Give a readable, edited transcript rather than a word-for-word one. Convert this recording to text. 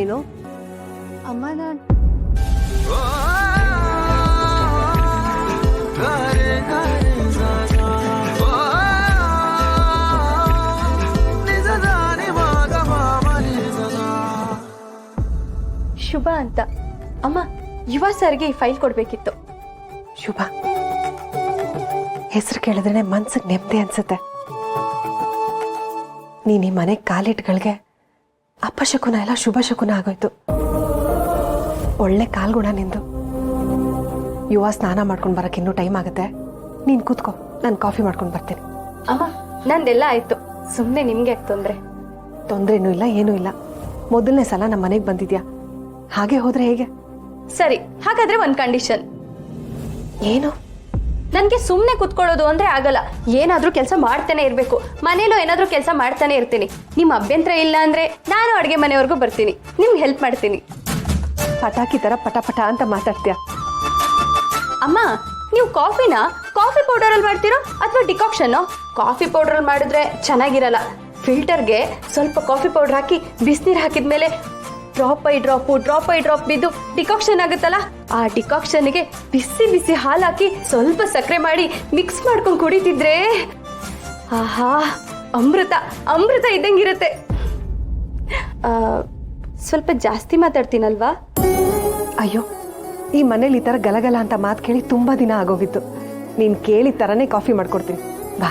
ನೀನು? ಅಮ್ಮ ನಾನು ಶುಭ ಅಂತ. ಅಮ್ಮ ಯುವ ಸರ್ಗೆ ಈ ಫೈಲ್ ಕೊಡ್ಬೇಕಿತ್ತು. ಶುಭ ಹೆಸರು ಕೇಳಿದ್ರೆ ಮನ್ಸಿಗೆ ನೆಮ್ಮದಿ ಅನ್ಸುತ್ತೆ. ನೀನು ಈ ಮನೆಗೆ ಕಾಲಿಟ್ಗಳಿಗೆ ಅಪಶಕುನ ಎಲ್ಲ ಶುಭ ಶಕುನ ಆಗೋಯ್ತು. ಒಳ್ಳೆ ಕಾಲ್ಗುಣ ನಿಂದು. ಯುವ ಸ್ನಾನ ಮಾಡ್ಕೊಂಡು ಬರಕ್ಕೆ ಇನ್ನೂ ಟೈಮ್ ಆಗುತ್ತೆ. ನೀನು ಕೂತ್ಕೋ, ನಾನು ಕಾಫಿ ಮಾಡ್ಕೊಂಡು ಬರ್ತೀನಿ. ಅಮ್ಮ ನಂದೆಲ್ಲ ಆಯ್ತು, ಸುಮ್ಮನೆ ನಿಮ್ಗೆ ಯಾಕೆ ತೊಂದರೆ? ತೊಂದ್ರೆನೂ ಇಲ್ಲ, ಏನೂ ಇಲ್ಲ. ಮೊದಲನೇ ಸಲ ನಮ್ಮ ಮನೆಗೆ ಬಂದಿದ್ಯಾ, ಹಾಗೆ ಹೋದ್ರೆ ಹೇಗೆ? ಸರಿ, ಹಾಗಾದ್ರೆ ಒಂದು ಕಂಡೀಷನ್. ಏನು? ನನಗೆ ಸುಮ್ಮನೆ ಕುತ್ಕೊಳ್ಳೋದು ಅಂದ್ರೆ ಆಗಲ್ಲ. ಏನಾದ್ರೂ ಕೆಲಸ ಮಾಡ್ತಾನೆ ಇರಬೇಕು. ಮನೇಲೂ ಏನಾದ್ರೂ ಕೆಲಸ ಮಾಡ್ತಾನೆ ಇರ್ತೀನಿ. ನಿಮ್ಮ ಅಭ್ಯಂತರ ಇಲ್ಲ ಅಂದ್ರೆ ನಾನು ಅಡುಗೆ ಮನೆವರೆಗೂ ಬರ್ತೀನಿ, ನಿಮ್ಗೆ ಹೆಲ್ಪ್ ಮಾಡ್ತೀನಿ. ಪಟಾಕಿ ತರ ಪಟ ಪಟ ಅಂತ ಮಾತಾಡ್ತೀಯ. ಅಮ್ಮ, ನೀವು ಕಾಫಿನ ಕಾಫಿ ಪೌಡರಲ್ಲಿ ಮಾಡ್ತೀರೋ ಅಥವಾ ಡಿಕಾಕ್ಷನ್? ಕಾಫಿ ಪೌಡರಲ್ಲಿ ಮಾಡಿದ್ರೆ ಚೆನ್ನಾಗಿರಲ್ಲ. ಫಿಲ್ಟರ್ಗೆ ಸ್ವಲ್ಪ ಕಾಫಿ ಪೌಡರ್ ಹಾಕಿ ಬಿಸಿನೀರು ಹಾಕಿದ್ಮೇಲೆ ಡ್ರಾಪ್ ಬೈ ಡ್ರಾಪ್ ಬಿದ್ದು ಡಿಕಾಕ್ಷನ್ ಆಗುತ್ತಲ್ಲ, ಆ ಡಿಕಾಕ್ಷನ್ಗೆ ಬಿಸಿ ಬಿಸಿ ಹಾಲು ಹಾಕಿ ಸ್ವಲ್ಪ ಸಕ್ಕರೆ ಮಾಡಿ ಮಿಕ್ಸ್ ಮಾಡ್ಕೊಂಡು ಕುಡಿತಿದ್ರೆ ಆಹಾ, ಅಮೃತ ಅಮೃತ ಇದ್ದಂಗಿರುತ್ತೆ. ಸ್ವಲ್ಪ ಜಾಸ್ತಿ ಮಾತಾಡ್ತೀನಲ್ವಾ? ಅಯ್ಯೋ, ಈ ಮನೇಲಿ ಈ ಥರ ಗಲಗಲ ಅಂತ ಮಾತು ಕೇಳಿ ತುಂಬ ದಿನ ಆಗೋಗಿತ್ತು. ನೀನು ಕೇಳಿದ ಥರನೇ ಕಾಫಿ ಮಾಡ್ಕೊಡ್ತೀನಿ, ಬಾ.